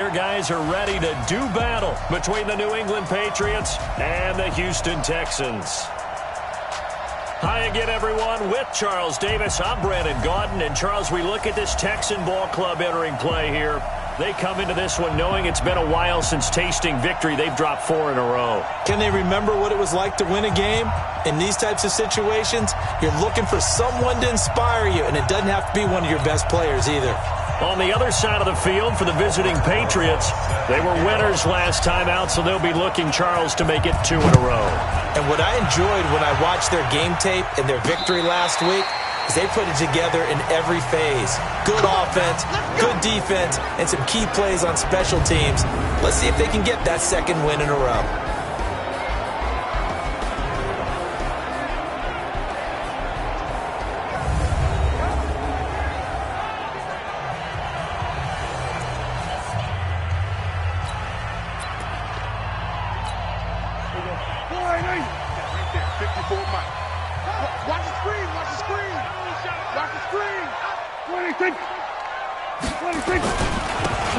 Guys are ready to do battle between the New England Patriots and the Houston Texans. Hi again, everyone. With Charles Davis, I'm Brandon Gaudin. And, Charles, we look at this Texan ball club entering play here. They come into this one knowing it's been a while since tasting victory. They've dropped 4 in a row. Can they remember what it was like to win a game? In these types of situations, you're looking for someone to inspire you, and it doesn't have to be one of your best players either. On the other side of the field for the visiting Patriots, they were winners last time out, so they'll be looking, Charles, to make it 2 in a row. And what I enjoyed when I watched their game tape and their victory last week is they put it together in every phase. Good offense, good defense, and some key plays on special teams. Let's see if they can get that second win in a row.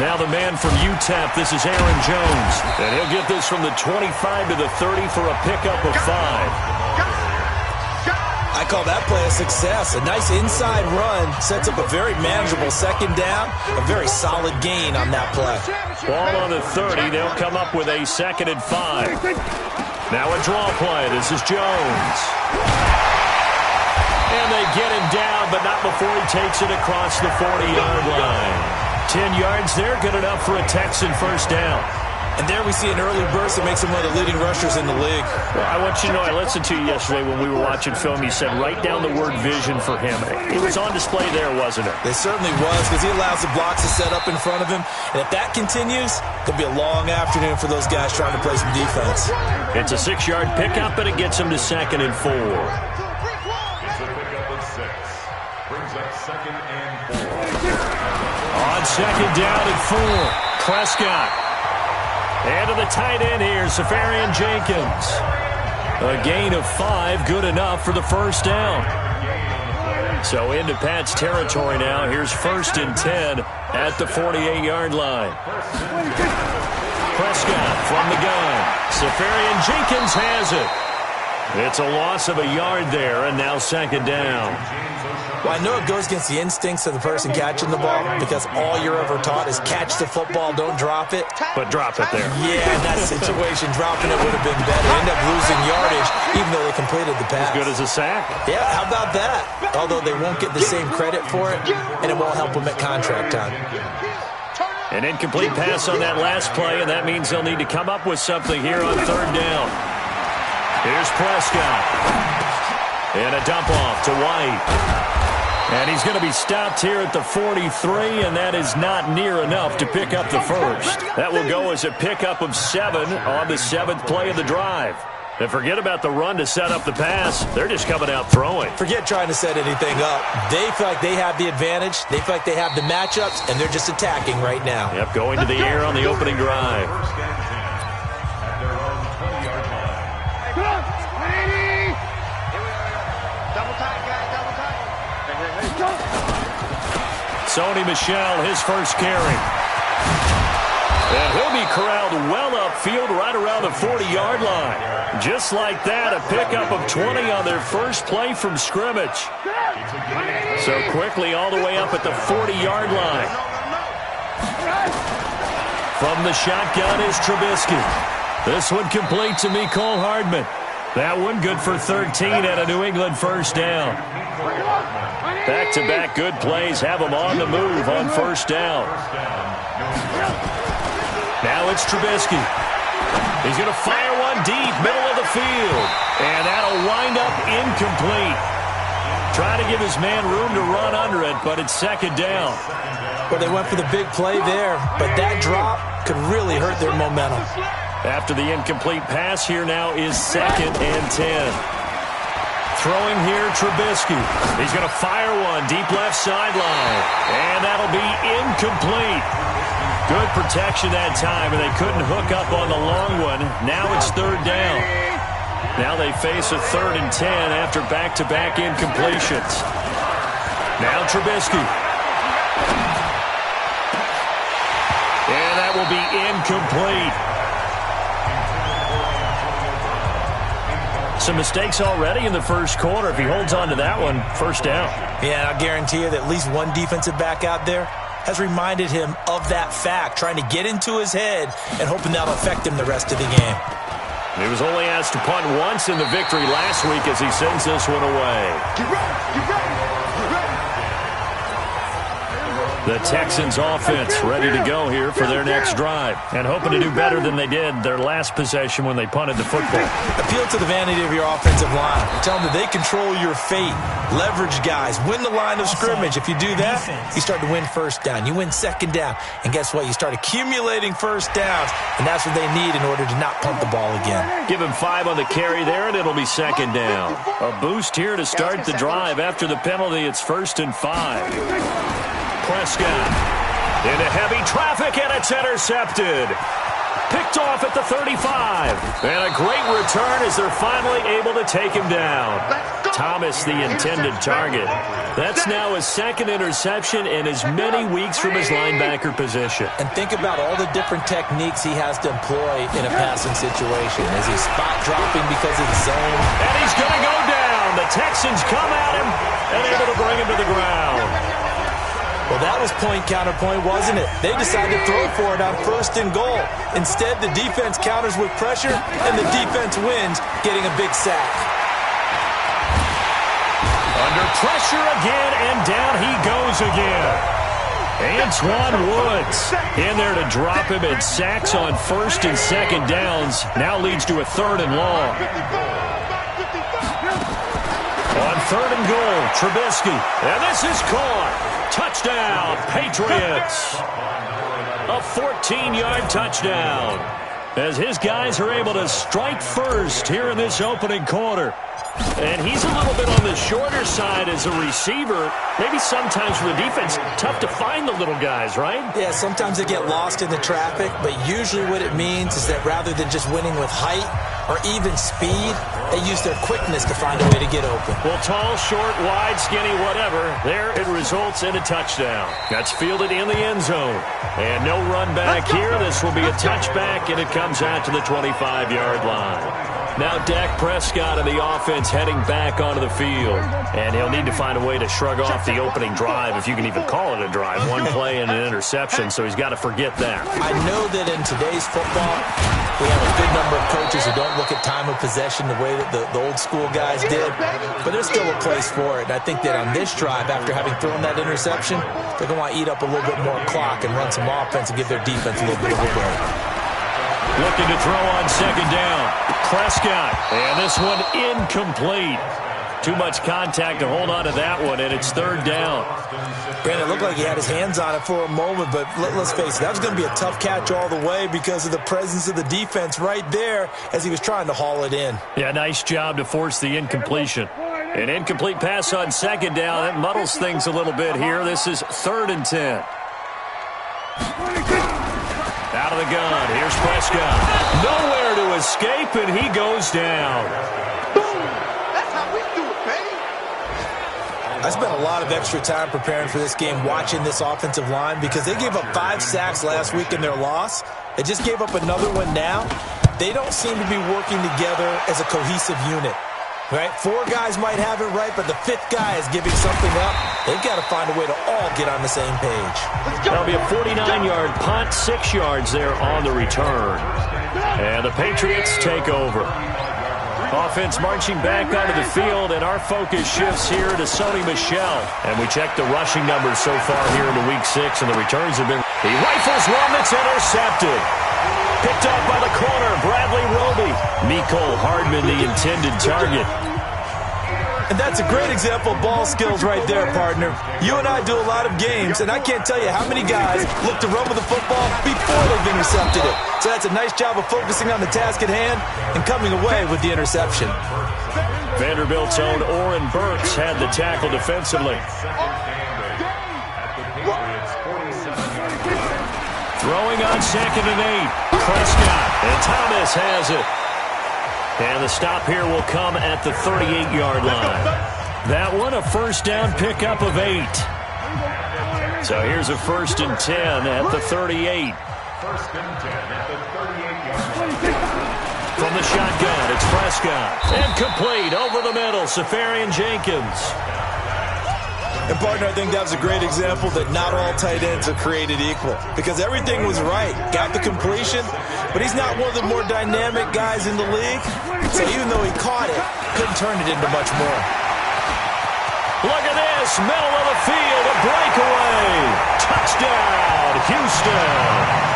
Now the man from UTEP, this is Aaron Jones. And he'll get this from the 25 to the 30 for a pickup of 5. I call that play a success. A nice inside run sets up a very manageable second down. A very solid gain on that play. Ball on the 30. They'll come up with a 2nd and 5. Now a draw play. This is Jones. And they get him down, but not before he takes it across the 40-yard line. 10 yards there, good enough for a Texan first down. And there we see an early burst that makes him one of the leading rushers in the league. Well, I want you to know, I listened to you yesterday when we were watching film. You said write down the word vision for him. It was on display there, wasn't it? It certainly was, because he allows the blocks to set up in front of him. And if that continues, it'll be a long afternoon for those guys trying to play some defense. It's a 6-yard pickup, and it gets him to 2nd and 4. On 2nd down and 4, Prescott. And to the tight end here, Safarian Jenkins. A gain of 5, good enough for the first down. So into Pat's territory now. Here's 1st and 10 at the 48-yard line. Prescott from the gun. Safarian Jenkins has it. It's a loss of a yard there, and now 2nd down. Well, I know it goes against the instincts of the person catching the ball, because all you're ever taught is catch the football, don't drop it. But drop it there. Yeah, in that situation, dropping it would have been better. End up losing yardage, even though they completed the pass. As good as a sack. Yeah, how about that? Although they won't get the same credit for it, and it won't help them at contract time. An incomplete pass on that last play, and that means they'll need to come up with something here on 3rd down. Here's Prescott. And a dump off to White. And he's going to be stopped here at the 43, and that is not near enough to pick up the first. That will go as a pickup of 7 on the 7th play of the drive. And forget about the run to set up the pass. They're just coming out throwing. Forget trying to set anything up. They feel like they have the advantage. They feel like they have the matchups, and they're just attacking right now. Yep, going to the air on the opening drive. Sony Michel, his first carry. And he'll be corralled well upfield right around the 40-yard line. Just like that, a pickup of 20 on their first play from scrimmage. So quickly all the way up at the 40-yard line. From the shotgun is Trubisky. This one complete to Mecole Hardman. That one good for 13 at a New England first down. Back-to-back good plays have them on the move on first down. Now it's Trubisky. He's going to fire one deep, middle of the field. And that'll wind up incomplete. Try to give his man room to run under it, but it's 2nd down. Well, they went for the big play there, but that drop could really hurt their momentum. After the incomplete pass, here now is 2nd and 10. Throwing here, Trubisky. He's going to fire one deep left sideline. And that'll be incomplete. Good protection that time, and they couldn't hook up on the long one. Now it's 3rd down. Now they face a 3rd and 10 after back-to-back incompletions. Now Trubisky. And that will be incomplete. Some mistakes already in the first quarter. If he holds on to that one, first down. Yeah, I guarantee you that at least one defensive back out there has reminded him of that fact, trying to get into his head and hoping that'll affect him the rest of the game. He was only asked to punt once in the victory last week as he sends this one away. Get ready, get ready, get ready. The Texans offense ready to go here for their next drive and hoping to do better than they did their last possession when they punted the football. Appeal to the vanity of your offensive line. Tell them that they control your fate. Leverage guys. Win the line of scrimmage. If you do that, you start to win first down. You win second down. And guess what? You start accumulating first downs. And that's what they need in order to not punt the ball again. Give him 5 on the carry there, and it'll be second down. A boost here to start the drive. After the penalty, it's 1st and 5. Prescott into heavy traffic, and it's intercepted. Picked off at the 35. And a great return as they're finally able to take him down. Thomas, the intended target. That's now his second interception in as many weeks from his linebacker position. And think about all the different techniques he has to employ in a passing situation. Is he spot dropping because of the zone? And he's going to go down. The Texans come at him and able to bring him to the ground. Well, that was point counterpoint, wasn't it? They decided to throw for it on 1st and goal. Instead, the defense counters with pressure, and the defense wins, getting a big sack. Under pressure again, and down he goes again. Antoine Woods in there to drop him, and sacks on 1st and 2nd downs. Now leads to a 3rd and long. On 3rd and goal, Trubisky. And this is caught. Touchdown, Patriots. A 14-yard touchdown. As his guys are able to strike first here in this opening quarter. And he's a little bit on the shorter side as a receiver. Maybe sometimes for the defense, tough to find the little guys, right? Yeah, sometimes they get lost in the traffic, but usually what it means is that rather than just winning with height or even speed, they use their quickness to find a way to get open. Well, tall, short, wide, skinny, whatever, there it results in a touchdown. That's fielded in the end zone. And no run back here. This will be a touchback, and it comes out to the 25-yard line. Now Dak Prescott and the offense heading back onto the field. And he'll need to find a way to shrug off the opening drive, if you can even call it a drive. One play and an interception, so he's got to forget that. I know that in today's football, we have a good number of coaches who don't look at time of possession the way that the old school guys did. But there's still a place for it. And I think that on this drive, after having thrown that interception, they're going to want to eat up a little bit more clock and run some offense and give their defense a little bit of a break. Looking to throw on 2nd down. Prescott. And this one incomplete. Too much contact to hold on to that one, and it's 3rd down. Brandon, it looked like he had his hands on it for a moment, but let's face it, that was going to be a tough catch all the way because of the presence of the defense right there as he was trying to haul it in. Yeah, nice job to force the incompletion. An incomplete pass on 2nd down. That muddles things a little bit here. This is 3rd and 10. Out of the gun. Here's Prescott. Nowhere to escape, and he goes down. That's how we do it, baby. I spent a lot of extra time preparing for this game, watching this offensive line, because they gave up 5 sacks last week in their loss. They just gave up another one now. They don't seem to be working together as a cohesive unit. Right? 4 guys might have it right, but the 5th guy is giving something up. They've got to find a way to all get on the same page. That'll be a 49-yard punt, 6 yards there on the return. And the Patriots take over. Offense marching back onto the field, and our focus shifts here to Sony Michel. And we check the rushing numbers so far here into Week 6, and the returns have been... He rifles one that's intercepted. Picked up by the corner, Bradley Roby. Mecole Hardman, the intended target. And that's a great example of ball skills right there, partner. You and I do a lot of games, and I can't tell you how many guys look to run with the football before they've intercepted it. So that's a nice job of focusing on the task at hand and coming away with the interception. Vanderbilt's own Oren Burks had the tackle defensively. Throwing on 2nd and 8. Prescott, and Thomas has it. And the stop here will come at the 38-yard line. That one, a 1st down pickup of 8. So here's a 1st and 10 at the 38. First and 10 at the 38-yard line. From the shotgun, it's Prescott. And complete over the middle, Safarian Jenkins. And, partner, I think that was a great example that not all tight ends are created equal because everything was right. Got the completion, but he's not one of the more dynamic guys in the league. So even though he caught it, couldn't turn it into much more. Look at this, middle of the field, a breakaway. Touchdown, Houston.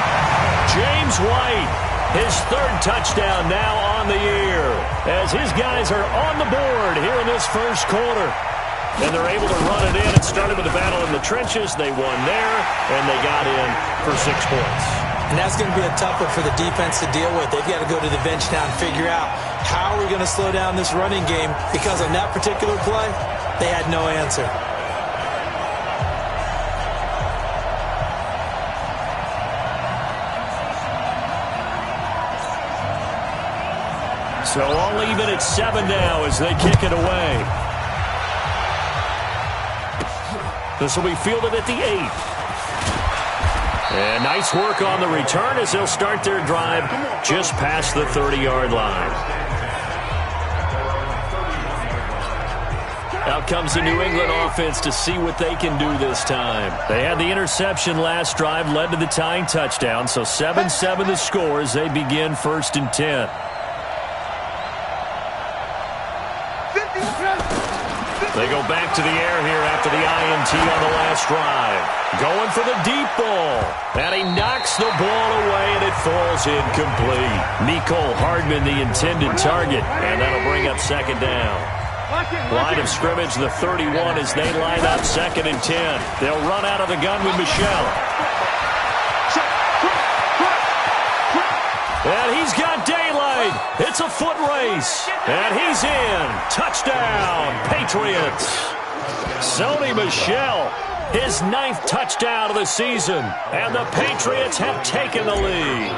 James White, his third touchdown now on the year as his guys are on the board here in this first quarter. And they're able to run it in. It started with a battle in the trenches. They won there, and they got in for 6 points. And that's going to be a tough one for the defense to deal with. They've got to go to the bench now and figure out how are we going to slow down this running game because on that particular play, they had no answer. So all even at 7 now as they kick it away. This will be fielded at the 8. And nice work on the return as they'll start their drive just past the 30-yard line. Out comes the New England offense to see what they can do this time. They had the interception last drive, led to the tying touchdown. So 7-7 the score as they begin first and 10. They go back to the air here after the INT on the last drive. Going for the deep ball. And he knocks the ball away, and it falls incomplete. Nicole Hardman, the intended target, and that'll bring up second down. Line of scrimmage, the 31, as they line up second and 10. They'll run out of the gun with Michelle. And he's got daylight. It's a foot race. And he's in. Touchdown, Patriots. Sony Michel, his 9th touchdown of the season. And the Patriots have taken the lead.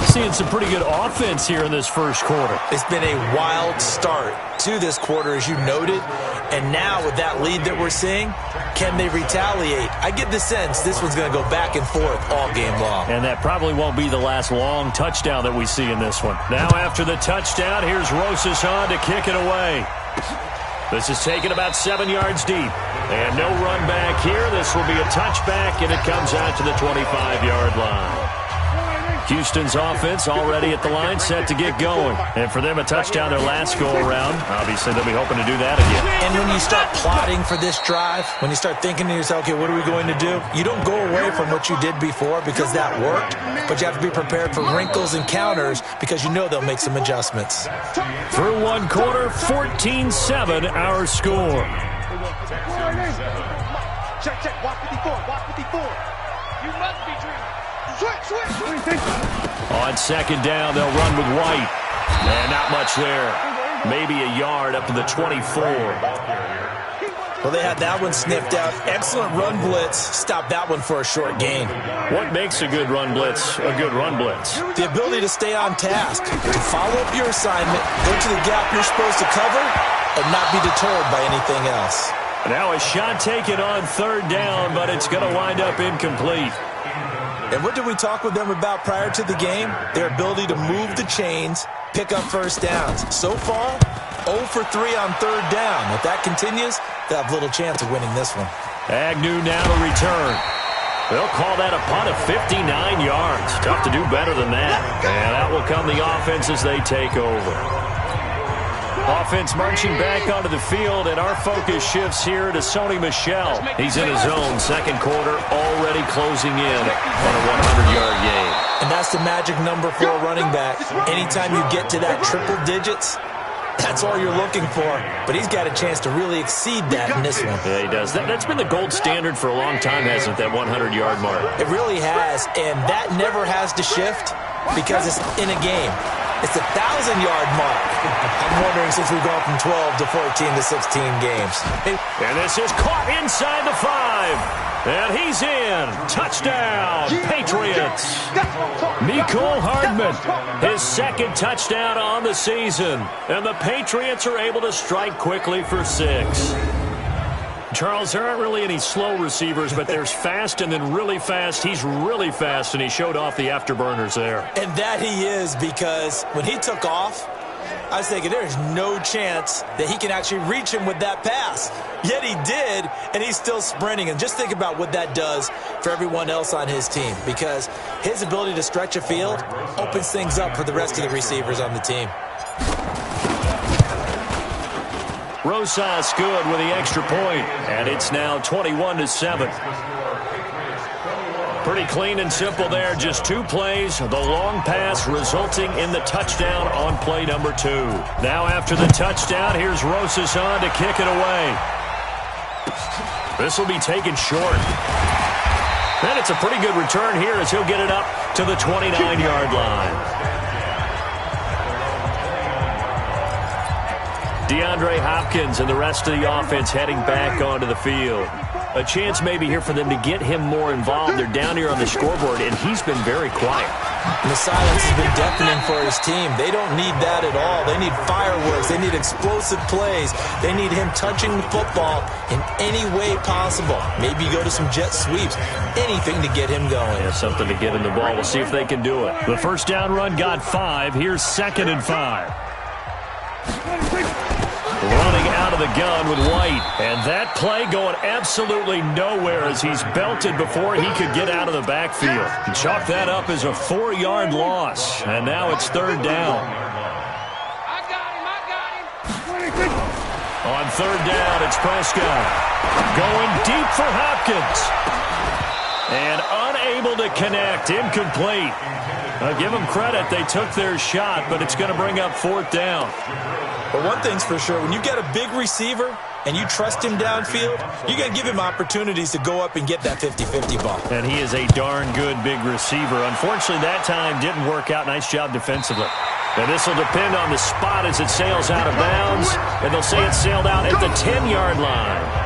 Seeing some pretty good offense here in this first quarter. It's been a wild start to this quarter, as you noted. And now with that lead that we're seeing, can they retaliate? I get the sense this one's going to go back and forth all game long. And that probably won't be the last long touchdown that we see in this one. Now after the touchdown, here's Rosas on to kick it away. This is taken about 7 yards deep. And no run back here. This will be a touchback, and it comes out to the 25-yard line. Houston's offense already at the line, set to get going. And for them, a touchdown their last go-around. Obviously, they'll be hoping to do that again. And when you start plotting for this drive, when you start thinking to yourself, okay, what are we going to do? You don't go away from what you did before because that worked, but you have to be prepared for wrinkles and counters because you know they'll make some adjustments. Through one quarter, 14-7 our score. Check, watch 54, watch 54. You must be dreaming. Switch. On second down, they'll run with White. And not much there. Maybe a yard up to the 24. Well, they had that one sniffed out. Excellent run blitz. Stop that one for a short gain. What makes a good run blitz a good run blitz? The ability to stay on task, to follow up your assignment, go to the gap you're supposed to cover, and not be deterred by anything else. Now a shot taken on third down, but it's going to wind up incomplete. And what did we talk with them about prior to the game? Their ability to move the chains, pick up first downs. So far, 0 for 3 on third down. If that continues, they'll have little chance of winning this one. Agnew now to return. They'll call that a punt of 59 yards. Tough to do better than that. And out will come the offense as they take over. Offense marching back onto the field, and our focus shifts here to Sony Michel. He's in his own second quarter, already closing in on a 100-yard gain. And that's the magic number for a running back. Anytime you get to that triple digits, that's all you're looking for. But he's got a chance to really exceed that in this one. Yeah, he does. That's been the gold standard for a long time, hasn't it, that 100-yard mark? It really has, and that never has to shift because it's in a game. It's a 1,000-yard mark. I'm wondering since we've gone from 12 to 14 to 16 games. And this is caught inside the 5. And he's in. Touchdown, Patriots. Nicole Hardman, his second touchdown on the season. And the Patriots are able to strike quickly for 6. Charles, there aren't really any slow receivers, but there's fast and then really fast. He's really fast, and he showed off the afterburners there. And that he is, because when he took off, I was thinking there's no chance that he can actually reach him with that pass. Yet he did, and he's still sprinting. And just think about what that does for everyone else on his team, because his ability to stretch a field opens things up for the rest of the receivers on the team. Rosas good with the extra point, and it's now 21-7. Pretty clean and simple there. Just 2 plays. The long pass resulting in the touchdown on play number 2. Now after the touchdown, here's Rosas on to kick it away. This will be taken short. And it's a pretty good return here as he'll get it up to the 29-yard line. DeAndre Hopkins and the rest of the offense heading back onto the field. A chance maybe here for them to get him more involved. They're down here on the scoreboard, and he's been very quiet. And the silence has been deafening for his team. They don't need that at all. They need fireworks. They need explosive plays. They need him touching the football in any way possible. Maybe go to some jet sweeps. Anything to get him going. Yeah, something to get him the ball. We'll see if they can do it. The first down run got 5. Here's 2nd and 5. Running out of the gun with White. And that play going absolutely nowhere as he's belted before he could get out of the backfield. Chalk that up as a 4-yard loss. And now it's 3rd down. I got him. On 3rd down, it's Prescott. Going deep for Hopkins. And unable to connect. Incomplete. Give them credit. They took their shot, but it's going to bring up 4th down. But one thing's for sure, when you get a big receiver and you trust him downfield, you're going to give him opportunities to go up and get that 50-50 ball. And he is a darn good big receiver. Unfortunately, that time didn't work out. Nice job defensively. And this will depend on the spot as it sails out of bounds. And they'll say it sailed out at the 10-yard line.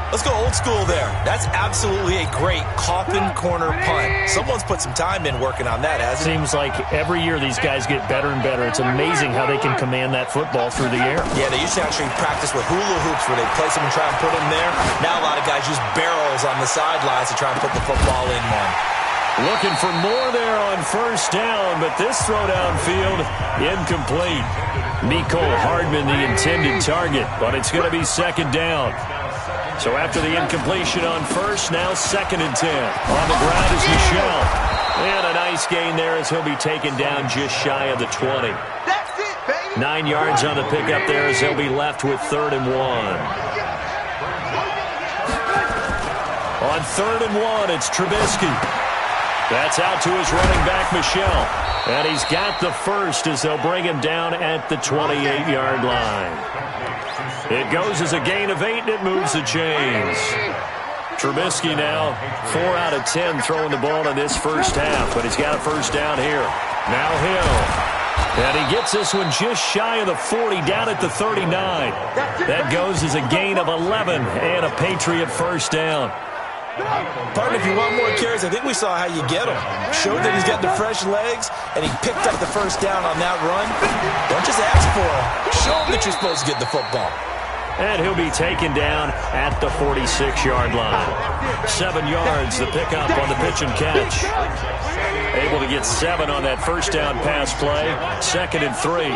Let's go old school there. That's absolutely a great coffin corner punt. Someone's put some time in working on that, hasn't it? Seems like every year these guys get better and better. It's amazing how they can command that football through the air. Yeah, they used to actually practice with hula hoops where they place them and try and put them there. Now a lot of guys use barrels on the sidelines to try and put the football in one. Looking for more there on 1st down, but this throw downfield, incomplete. Nicole Hardman, the intended target, but it's going to be 2nd down. So after the incompletion on 1st, now 2nd and 10. On the ground is Michel. And a nice gain there as he'll be taken down just shy of the 20. That's it, baby. 9 yards on the pickup there as they'll be left with 3rd and 1. On 3rd and 1, it's Trubisky. That's out to his running back, Michel. And he's got the first as they'll bring him down at the 28-yard line. It goes as a gain of 8, and it moves the chains. Trubisky now 4 out of 10 throwing the ball in this first half, but he's got a 1st down here. Now Hill. And he gets this one just shy of the 40, down at the 39. That goes as a gain of 11 and a Patriot 1st down. Partner, if you want more carries, I think we saw how you get him. Showed that he's got the fresh legs, and he picked up the 1st down on that run. Don't just ask for him. Show him that you're supposed to get the football. And he'll be taken down at the 46-yard line. 7 yards, the pickup on the pitch and catch. Able to get 7 on that 1st down pass play. 2nd and 3.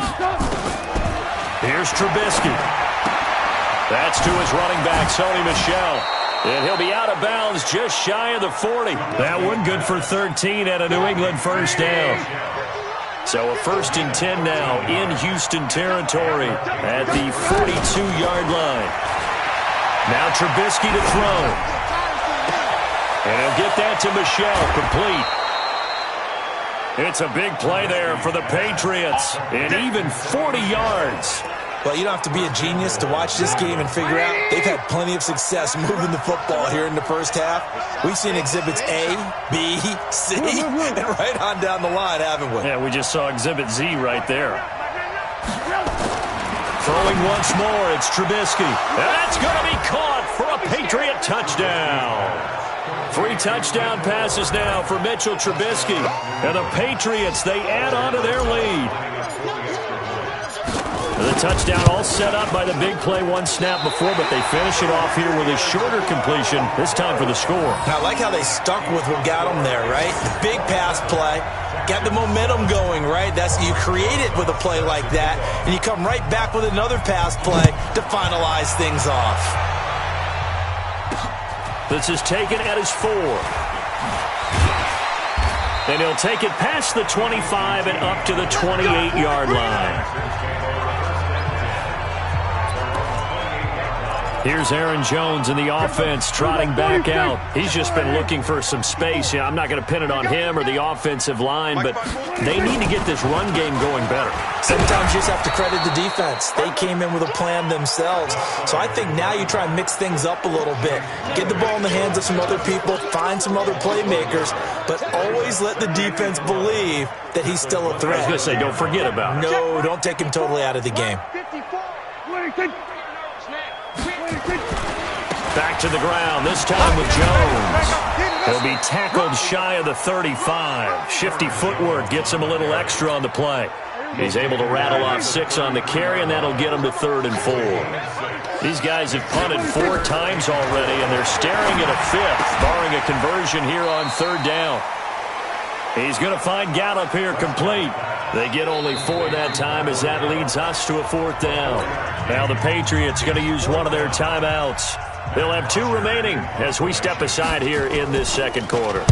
Here's Trubisky. That's to his running back, Sony Michel. And he'll be out of bounds just shy of the 40. That one good for 13 at a New England 1st down. So a 1st and 10 now in Houston territory at the 42-yard line. Now Trubisky to throw. And he'll get that to Michel, complete. It's a big play there for the Patriots. And even 40 yards. Well, you don't have to be a genius to watch this game and figure out they've had plenty of success moving the football here in the first half. We've seen exhibits A, B, C, and right on down the line, haven't we? Yeah, we just saw exhibit Z right there. Throwing once more, it's Trubisky. That's going to be caught for a Patriot touchdown. 3 touchdown passes now for Mitchell Trubisky. And the Patriots, they add on to their lead. The touchdown all set up by the big play one snap before, but they finish it off here with a shorter completion, this time for the score. Now, I like how they stuck with what got them there, right? The big pass play, got the momentum going, right? You create it with a play like that, and you come right back with another pass play to finalize things off. This is taken at his 4. And he'll take it past the 25 and up to the 28-yard line. Here's Aaron Jones in the offense trotting back out. He's just been looking for some space. I'm not going to pin it on him or the offensive line, but they need to get this run game going better. Sometimes you just have to credit the defense. They came in with a plan themselves. So I think now you try and mix things up a little bit. Get the ball in the hands of some other people, find some other playmakers, but always let the defense believe that he's still a threat. I was going to say, don't forget about it. No, don't take him totally out of the game. Back to the ground, this time with Jones. He'll be tackled shy of the 35. Shifty footwork gets him a little extra on the play. He's able to rattle off 6 on the carry, and that'll get him to 3rd and 4. These guys have punted 4 times already, and they're staring at a 5th, barring a conversion here on 3rd down. He's going to find Gallup here complete. They get only 4 that time as that leads us to a 4th down. Now the Patriots going to use one of their timeouts. They'll have 2 remaining as we step aside here in this second quarter.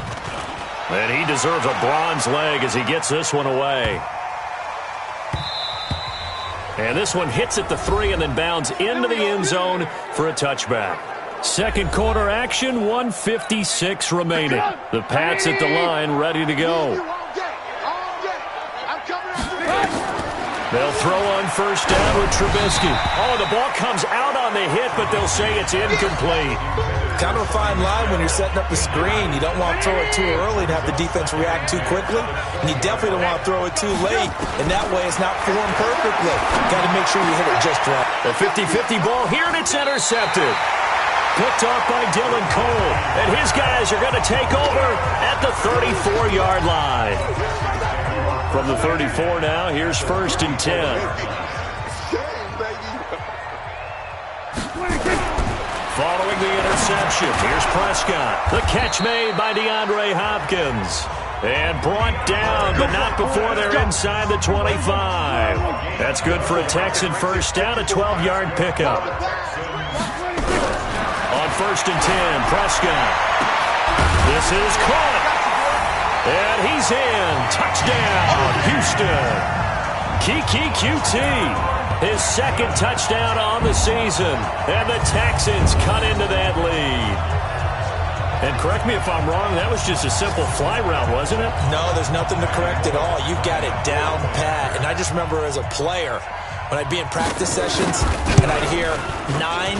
And he deserves a bronze leg as he gets this one away. And this one hits at the 3 and then bounds into the end zone for a touchback. Second quarter action, 1:56 remaining. The Pats at the line, ready to go. They'll throw on first down with Trubisky. Oh, the ball comes out on the hit, but they'll say it's incomplete. Kind of a fine line when you're setting up the screen. You don't want to throw it too early to have the defense react too quickly, and you definitely don't want to throw it too late, and that way it's not formed perfectly. Got to make sure you hit it just right. A 50-50 ball here, and it's intercepted. Picked off by Dylan Cole, and his guys are going to take over at the 34-yard line. From the 34 now, here's 1st and 10. Following the interception, here's Prescott. The catch made by DeAndre Hopkins. And brought down, but not before they're inside the 25. That's good for a Texan first down, a 12-yard pickup. On 1st and 10, Prescott. This is caught. And he's in. Touchdown, Houston. Kiki QT. His 2nd touchdown on the season. And the Texans cut into that lead. And correct me if I'm wrong, that was just a simple fly route, wasn't it? No, there's nothing to correct at all. You've got it down pat. And I just remember as a player, when I'd be in practice sessions and I'd hear 9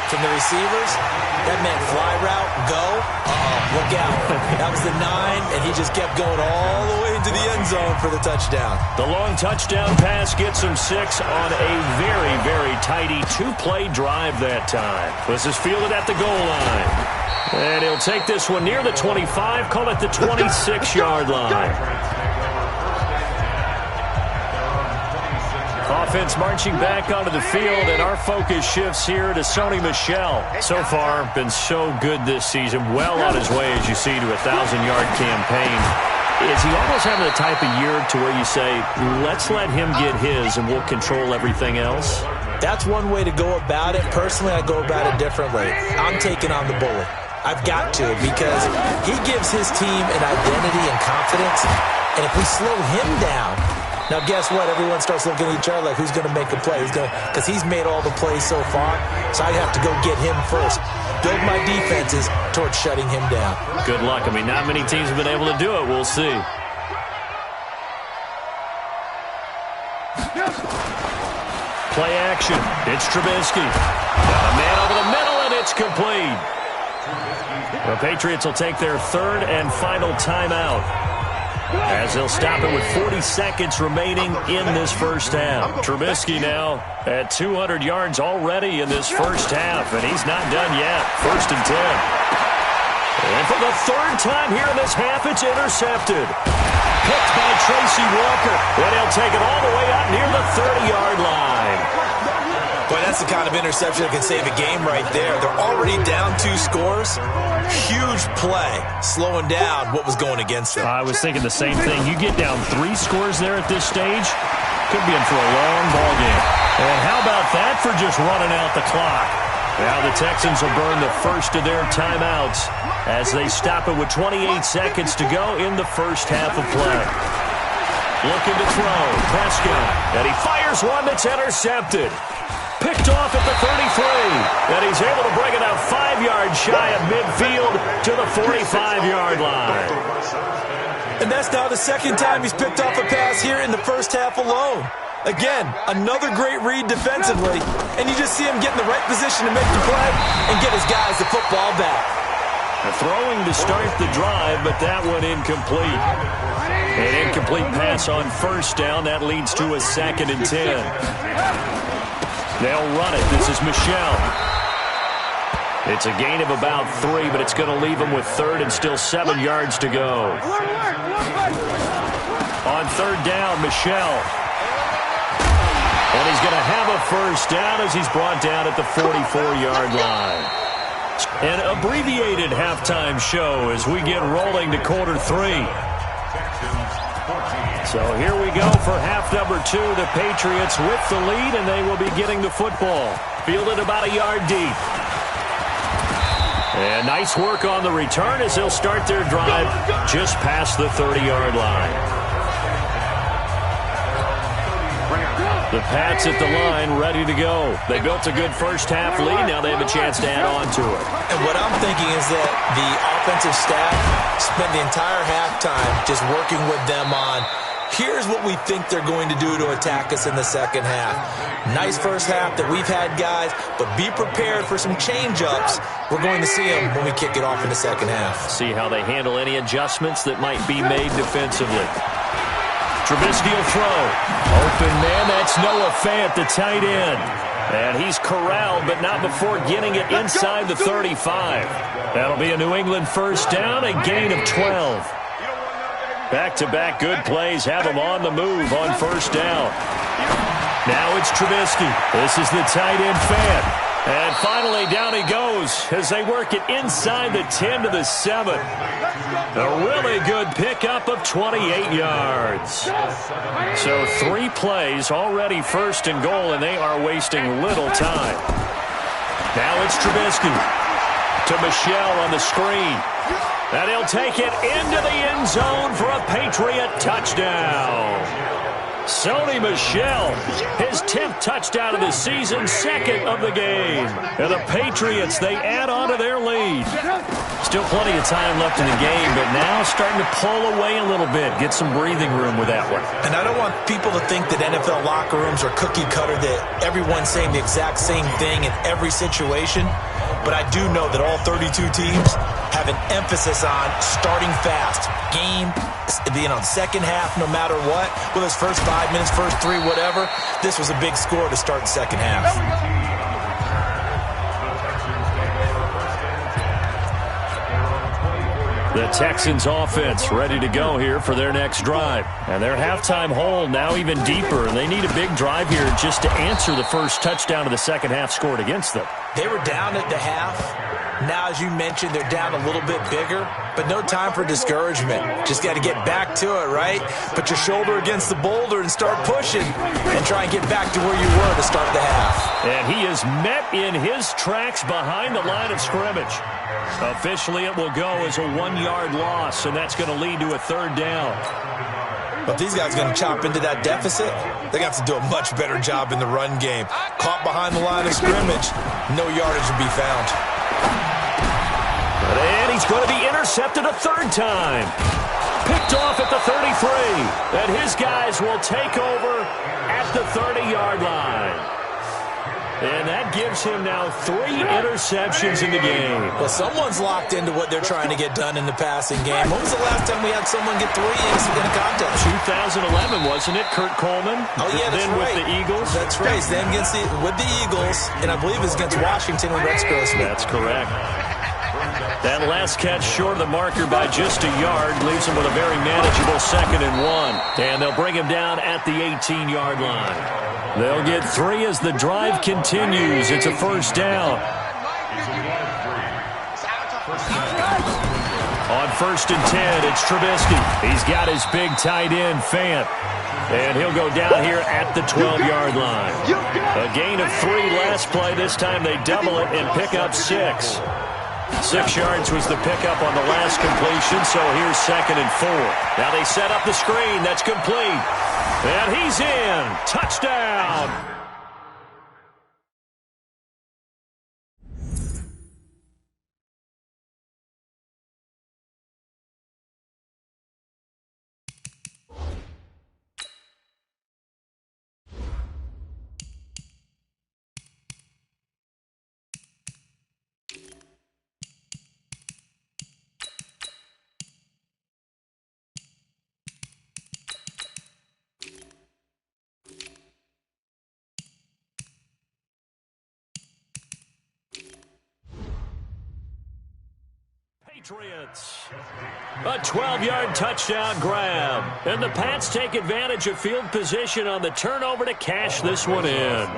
from the receivers, that meant fly route, go, look out. That was the 9, and he just kept going all the way into the end zone for the touchdown. The long touchdown pass gets him 6 on a very, very tidy 2-play drive that time. This is fielded at the goal line. And he'll take this one near the 25, call it the 26-yard line. Offense marching back onto the field, and our focus shifts here to Sony Michel. So far, been so good this season. Well on his way, as you see, to a 1,000-yard campaign. Is he almost having the type of year to where you say, let's let him get his and we'll control everything else? That's one way to go about it. Personally, I go about it differently. I'm taking on the bully. I've got to, because he gives his team an identity and confidence, and if we slow him down, now, guess what? Everyone starts looking at each other like, who's going to make a play? Because he's made all the plays so far, so I have to go get him first. Build my defenses towards shutting him down. Good luck. I mean, not many teams have been able to do it. We'll see. Play action. It's Trubisky. Got a man over the middle, and it's complete. The Patriots will take their 3rd and final timeout, as they'll stop it with 40 seconds remaining in this first half. Trubisky now at 200 yards already in this first half, and he's not done yet. 1st and 10. And for the third time here in this half, it's intercepted. Picked by Tracy Walker. And he'll take it all the way out near the 30-yard line. Boy, that's the kind of interception that can save a game right there. They're already down 2 scores. Huge play, slowing down what was going against them. I was thinking the same thing. You get down 3 scores there at this stage, could be in for a long ball game. And how about that for just running out the clock? Now the Texans will burn the first of their timeouts as they stop it with 28 seconds to go in the first half of play. Looking to throw, Prescott, and he fires one that's intercepted. Picked off at the 33, and he's able to bring it out 5 yards shy of midfield to the 45-yard line. And that's now the second time he's picked off a pass here in the first half alone. Again, another great read defensively, and you just see him get in the right position to make the play and get his guys the football back. Throwing to start the drive, but that one incomplete. An incomplete pass on first down. That leads to a 2nd and 10. They'll run it. This is Michel. It's a gain of about 3, but it's going to leave him with 3rd and still 7 yards to go. On 3rd down, Michel. And he's going to have a first down as he's brought down at the 44-yard line. An abbreviated halftime show as we get rolling to quarter 3. So here we go for half number 2. The Patriots with the lead, and they will be getting the football. Fielded about a yard deep. And nice work on the return as they'll start their drive just past the 30-yard line. The Pats at the line, ready to go. They built a good first half lead. Now they have a chance to add on to it. And what I'm thinking is that the offensive staff spent the entire halftime just working with them on, here's what we think they're going to do to attack us in the second half. Nice first half that we've had, guys, but be prepared for some change-ups. We're going to see them when we kick it off in the second half. See how they handle any adjustments that might be made defensively. Trubisky will throw. Open man, that's Noah Fant, the tight end. And he's corralled, but not before getting it inside the 35. That'll be a New England first down, a gain of 12. Back-to-back good plays have them on the move on first down. Now it's Trubisky. This is the tight end Fant. And finally down he goes as they work it inside the 10 to the 7. A really good pickup of 28 yards. So 3 plays already first and goal, and they are wasting little time. Now it's Trubisky to Michel on the screen. And he'll take it into the end zone for a Patriot touchdown. Sony Michel, his 10th touchdown of the season, 2nd of the game. And the Patriots, they add on to their lead. Still plenty of time left in the game, but now starting to pull away a little bit, get some breathing room with that one. And I don't want people to think that NFL locker rooms are cookie cutter, that everyone's saying the exact same thing in every situation. But I do know that all 32 teams have an emphasis on starting fast. Game, being on second half no matter what. Whether it's first 5 minutes, first 3, whatever. This was a big score to start the second half. The Texans offense ready to go here for their next drive. And their halftime hole now even deeper. And they need a big drive here just to answer the first touchdown of the second half scored against them. They were down at the half. Now, as you mentioned, they're down a little bit bigger, but no time for discouragement. Just got to get back to it, right? Put your shoulder against the boulder and start pushing and try and get back to where you were to start the half. And he is met in his tracks behind the line of scrimmage. Officially, it will go as a 1-yard loss, and that's going to lead to a 3rd down. But these guys are going to chop into that deficit. They got to do a much better job in the run game. Caught behind the line of scrimmage, no yardage to be found. And he's going to be intercepted a 3rd time. Picked off at the 33. And his guys will take over at the 30-yard line. And that gives him now 3 interceptions in the game. Well, someone's locked into what they're trying to get done in the passing game. When was the last time we had someone get 3 in a contest? 2011, wasn't it? Kurt Coleman. Oh, yeah, that's then right. With the Eagles. That's right. Then with the Eagles, and I believe it's against Washington with Rex Grossman. That's correct. That last catch short of the marker by just a yard leaves him with a very manageable 2nd and 1. And they'll bring him down at the 18-yard line. They'll get 3 as the drive continues. It's a 1st down. On 1st and 10, it's Trubisky. He's got his big tight end, Fant. And he'll go down here at the 12-yard line. A gain of 3 last play. This time they double it and pick up 6. 6 yards was the pickup on the last completion, so here's 2nd and 4. Now they set up the screen. That's complete. And he's in. Touchdown. Patriots. A 12-yard touchdown grab. And the Pats take advantage of field position on the turnover to cash this one in.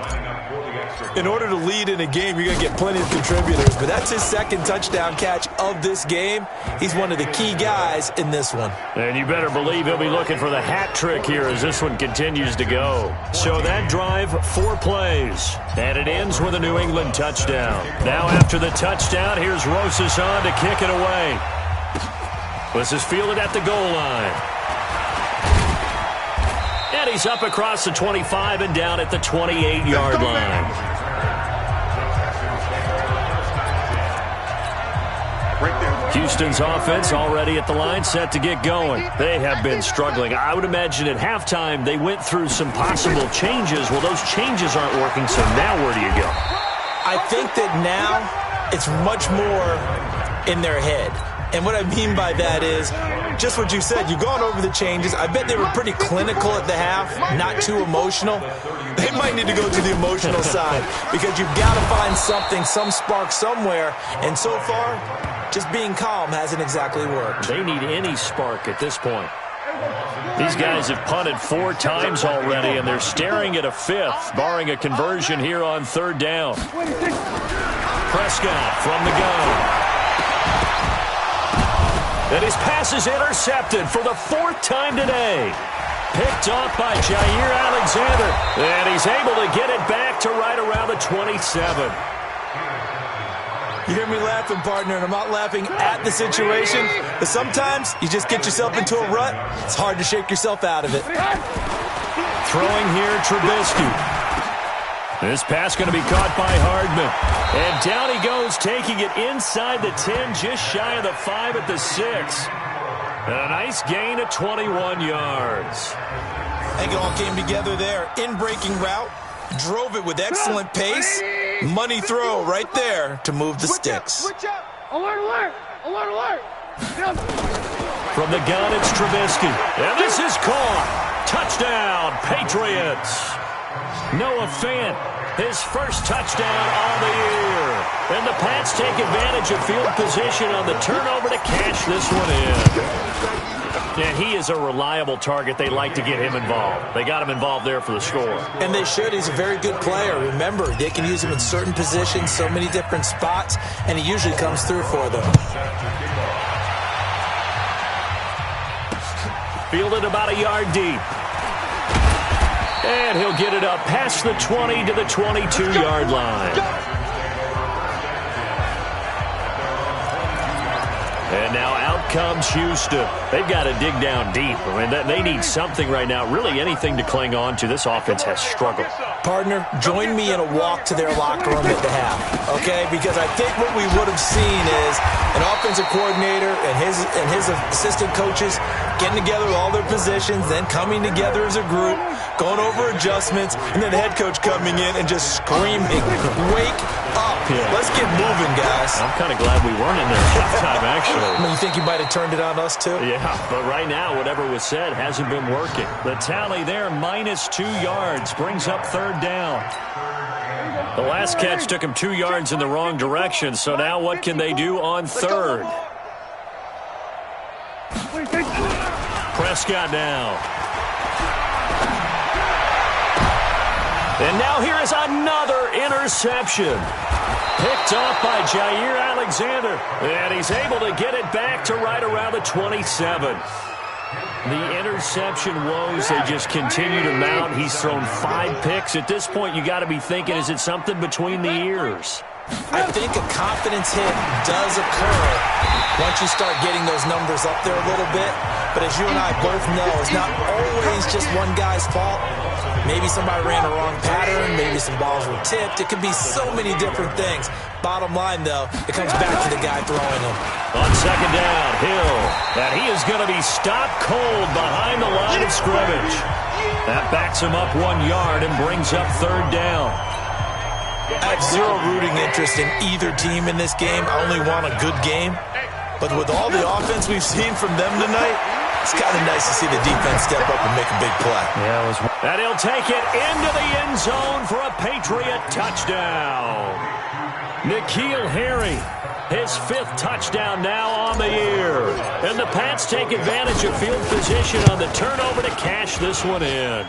In order to lead in a game, you're going to get plenty of contributors. But that's his 2nd touchdown catch of this game. He's one of the key guys in this one. And you better believe he'll be looking for the hat trick here as this one continues to go. So that drive, 4 plays. And it ends with a New England touchdown. Now after the touchdown, here's Rosas on to kick it away. This is fielded at the goal line. And he's up across the 25 and down at the 28-yard line. Houston's offense already at the line, set to get going. They have been struggling. I would imagine at halftime they went through some possible changes. Well, those changes aren't working, so now where do you go? I think that now it's much more in their head. And what I mean by that is just what you said. You've gone over the changes. I bet they were pretty clinical at the half, not too emotional. They might need to go to the emotional side because you've got to find something, some spark somewhere. And so far, just being calm hasn't exactly worked. They need any spark at this point. These guys have punted 4 times already, and they're staring at a 5th, barring a conversion here on 3rd down. Prescott from the gun. And his pass is intercepted for the 4th time today. Picked off by Jair Alexander. And he's able to get it back to right around the 27. You hear me laughing, partner, and I'm not laughing at the situation. But sometimes you just get yourself into a rut. It's hard to shake yourself out of it. Throwing here, Trubisky. This pass going to be caught by Hardman. And down he goes, taking it inside the 10, just shy of the 5 at the 6. And a nice gain of 21 yards. I think it all came together there. In-breaking route, drove it with excellent pace. Money throw right there to move the sticks. Alert, alert! Alert, alert! From the gun, it's Trubisky. And this is caught. Touchdown, Patriots. Noah Fant, his first touchdown on the year. And the Pats take advantage of field position on the turnover to cash this one in. And he is a reliable target. They like to get him involved. They got him involved there for the score. And they should. He's a very good player. Remember, they can use him in certain positions, so many different spots, and he usually comes through for them. Fielded about a yard deep. And he'll get it up past the 20 to the 22-yard line. And now out comes Houston. They've got to dig down deep. I mean, they need something right now, really anything to cling on to. This offense has struggled. Partner, join me in a walk to their locker room at the half, okay? Because I think what we would have seen is an offensive coordinator and his assistant coaches getting together with all their positions, then coming together as a group, going over adjustments, and then the head coach coming in and just screaming, wake up. Yeah. Let's get moving, guys. I'm kind of glad we weren't in there at halftime, actually. I mean, you think you might have turned it on us, too? Yeah, but right now, whatever was said hasn't been working. The tally there, -2 yards, brings up 3rd down. The last catch took him 2 yards in the wrong direction, so now what can they do on third? Prescott now. And now here is another interception. Picked off by Jair Alexander. And he's able to get it back to right around the 27. The interception woes, they just continue to mount. He's thrown 5 picks. At this point, you got to be thinking, is it something between the ears? I think a confidence hit does occur once you start getting those numbers up there a little bit. But as you and I both know, it's not always just one guy's fault. Maybe somebody ran a wrong pattern. Maybe some balls were tipped. It could be so many different things. Bottom line, though, it comes back to the guy throwing them. On second down, Hill. And he is going to be stopped cold behind the line of scrimmage. That backs him up 1 yard and brings up third down. I have zero rooting interest in either team in this game. I only want a good game. But with all the offense we've seen from them tonight, it's kind of nice to see the defense step up and make a big play. Yeah, and he'll take it into the end zone for a Patriot touchdown. N'Keal Harry, his 5th touchdown now on the year. And the Pats take advantage of field position on the turnover to cash this one in.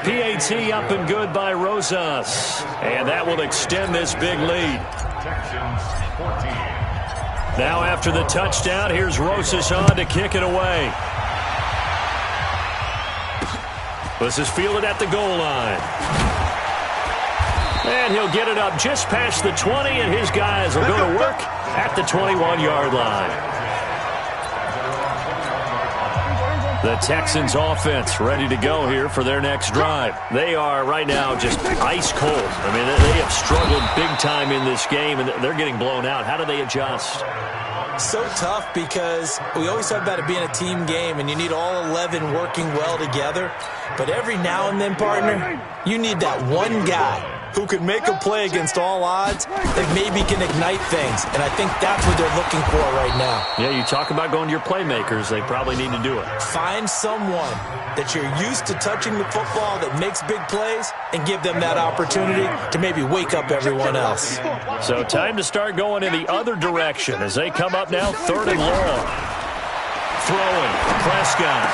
PAT up and good by Rosas. And that will extend this big lead. Texans 14. Now after the touchdown, here's Rosas on to kick it away. This is fielded at the goal line. And he'll get it up just past the 20, and his guys will go to work at the 21-yard line. The Texans offense ready to go here for their next drive. They are right now just ice cold. I mean, they have struggled big time in this game, and they're getting blown out. How do they adjust? So tough because we always talk about it being a team game, and you need all 11 working well together. But every now and then, partner, you need that one guy who can make a play against all odds that maybe can ignite things. And I think that's what they're looking for right now. Yeah, you talk about going to your playmakers. They probably need to do it. Find someone that you're used to touching the football that makes big plays and give them that opportunity to maybe wake up everyone else. So time to start going in the other direction as they come up now, 3rd and long. Throwing, Prescott.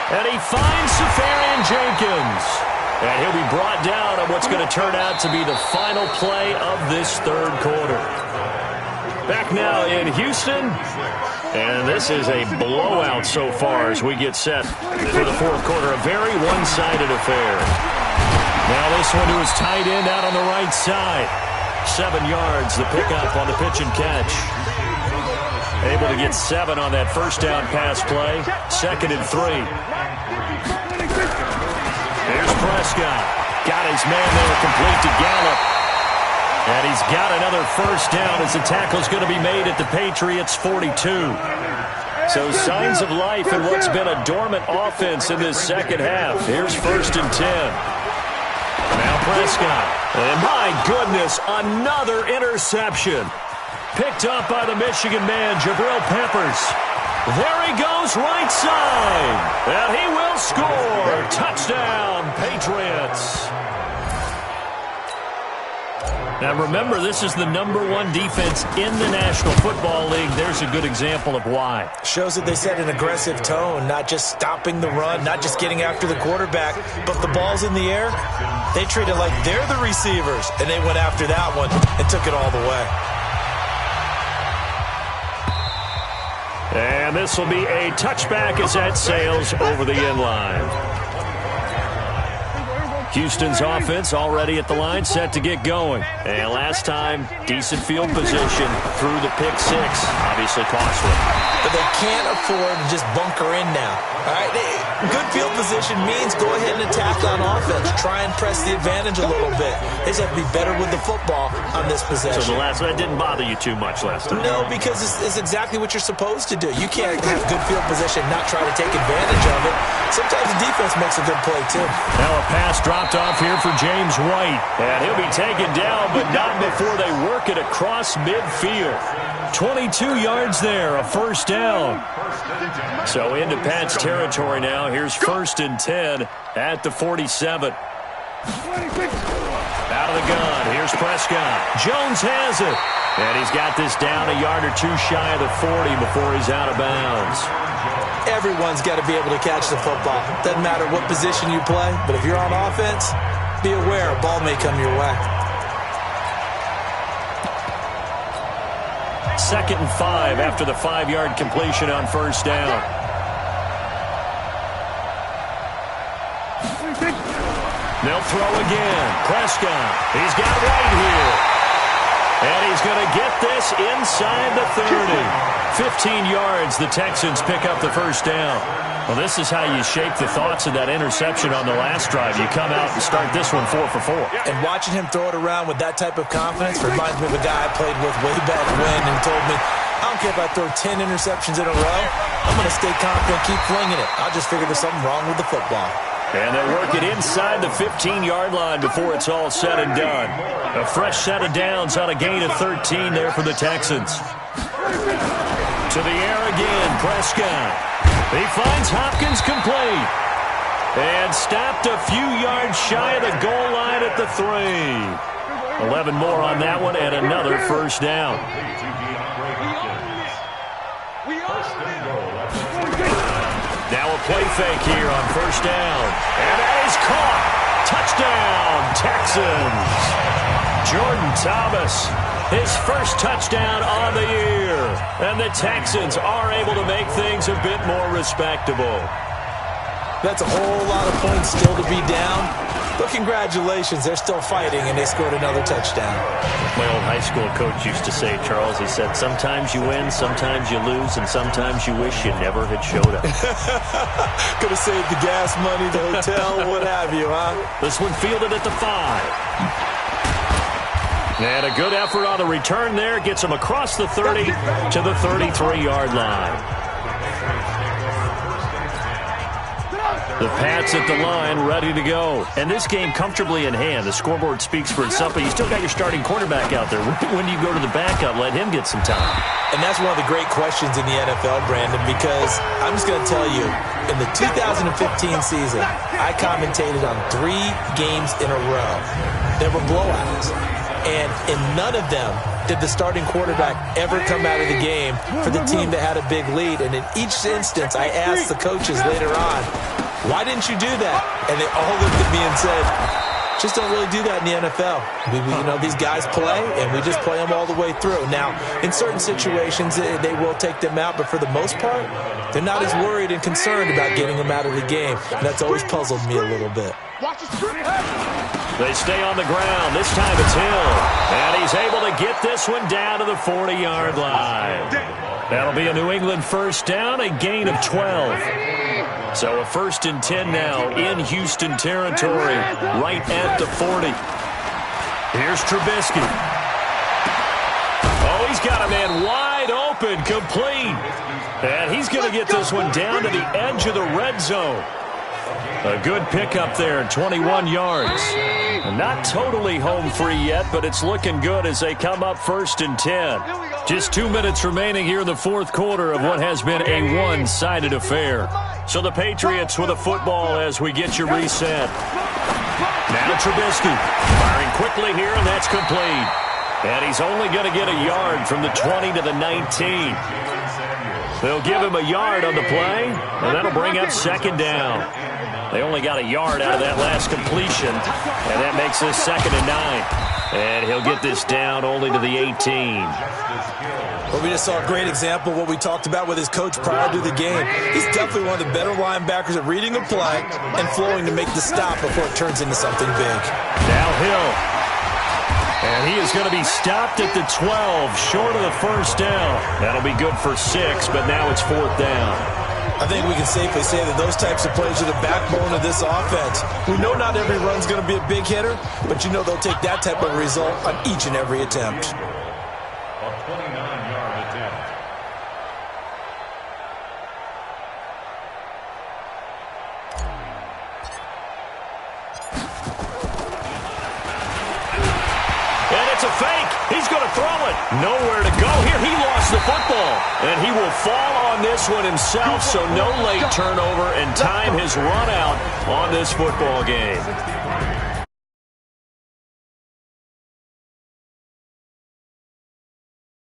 And he finds Safarian Jenkins. And he'll be brought down on what's going to turn out to be the final play of this 3rd quarter. Back now in Houston. And this is a blowout so far as we get set for the 4th quarter. A very one-sided affair. Now this one to his tight end out on the right side. 7 yards, the pickup on the pitch and catch. Able to get 7 on that first down pass play. 2nd and 3. Here's Prescott. Got his man there, complete to Gallup. And he's got another first down as the tackle's going to be made at the Patriots' 42. So signs of life in what's been a dormant offense in this second half. Here's 1st and 10. Now Prescott. And my goodness, another interception. Picked up by the Michigan man, Jabril Peppers. There he goes, right side. And he will score. Touchdown, Patriots. Now remember, this is the #1 defense in the National Football League. There's a good example of why. Shows that they set an aggressive tone, not just stopping the run, not just getting after the quarterback, but the ball's in the air. They treat it like they're the receivers, and they went after that one and took it all the way. And this will be a touchback as that sails over the end line. Houston's offense already at the line, set to get going. And last time, decent field position through the pick 6. Obviously costly. But they can't afford to just bunker in now. All right, good field position means go ahead and attack on offense. Try and press the advantage a little bit. They just have to be better with the football on this possession. So that didn't bother you too much last time? No, because it's exactly what you're supposed to do. You can't have good field position, not try to take advantage of it. Sometimes the defense makes a good play, too. Now a pass dropped off here for James White. And he'll be taken down, but not before they work it across midfield. 22 yards there, a first down. So into Pat's territory now. Here's 1st and 10 at the 47. Out of the gun, here's Prescott. Jones has it. And he's got this down a yard or two shy of the 40 before he's out of bounds. Everyone's got to be able to catch the football. Doesn't matter what position you play, but if you're on offense, be aware a ball may come your way. 2nd and 5 after the 5-yard completion on first down. They'll throw again. Prescott. He's got right here. And he's going to get this inside the 30. 15 yards, the Texans pick up the first down. Well, this is how you shape the thoughts of that interception on the last drive. You come out and start this one 4 for 4. And watching him throw it around with that type of confidence reminds me of a guy I played with way back when and told me, I don't care if I throw 10 interceptions in a row. I'm going to stay confident, keep flinging it. I just figured there's something wrong with the football. And they'll work it inside the 15-yard line before it's all said and done. A fresh set of downs on a gain of 13 there for the Texans. To the air again, Prescott. He finds Hopkins complete. And stopped a few yards shy of the goal line at the 3. 11 more on that one and another first down. Now a play fake here on first down. And that is caught. Touchdown, Texans. Jordan Thomas, his first touchdown on the year. And the Texans are able to make things a bit more respectable. That's a whole lot of points still to be down. But congratulations, they're still fighting, and they scored another touchdown. My old high school coach used to say, Charles, he said, sometimes you win, sometimes you lose, and sometimes you wish you never had showed up. Could have saved the gas money, the hotel, what have you, huh? This one fielded at the 5. And a good effort on the return there. Gets him across the 30 to the 33-yard line. The Pats at the line, ready to go. And this game comfortably in hand. The scoreboard speaks for itself, but you still got your starting quarterback out there. When do you go to the backup? Let him get some time. And that's one of the great questions in the NFL, Brandon, because I'm just going to tell you, in the 2015 season, I commentated on 3 games in a row. There were blowouts. And in none of them did the starting quarterback ever come out of the game for the team that had a big lead. And in each instance, I asked the coaches later on, why didn't you do that? And they all looked at me and said, just don't really do that in the NFL. These guys play, and we just play them all the way through. Now, in certain situations, they will take them out, but for the most part, they're not as worried and concerned about getting them out of the game. And that's always puzzled me a little bit. They stay on the ground. This time it's Hill. And he's able to get this one down to the 40-yard line. That'll be a New England first down, a gain of 12. So a 1st and 10 now in Houston territory, right at the 40. Here's Trubisky. Oh, he's got a man wide open, complete. And he's going to get this one down to the edge of the red zone. A good pickup there, 21 yards. Not totally home free yet, but it's looking good as they come up 1st and 10. Just 2 minutes remaining here in the 4th quarter of what has been a one-sided affair. So the Patriots with a football as we get your reset. Now Trubisky firing quickly here, and that's complete. And he's only going to get a yard from the 20 to the 19. They'll give him a yard on the play, and that'll bring up 2nd down. They only got a yard out of that last completion, and that makes this 2nd and 9. And he'll get this down only to the 18. Well, we just saw a great example of what we talked about with his coach prior to the game. He's definitely one of the better linebackers at reading a play and flowing to make the stop before it turns into something big. Now Hill. And he is going to be stopped at the 12, short of the first down. That'll be good for 6, but now it's 4th down. I think we can safely say that those types of plays are the backbone of this offense. We know not every run's going to be a big hitter, but they'll take that type of result on each and every attempt. A 29-yard attempt. And it's a fake. He's going to throw it. Nowhere to go here. He lost the football. And he will fall on this one himself, so no late turnover, and time has run out on this football game.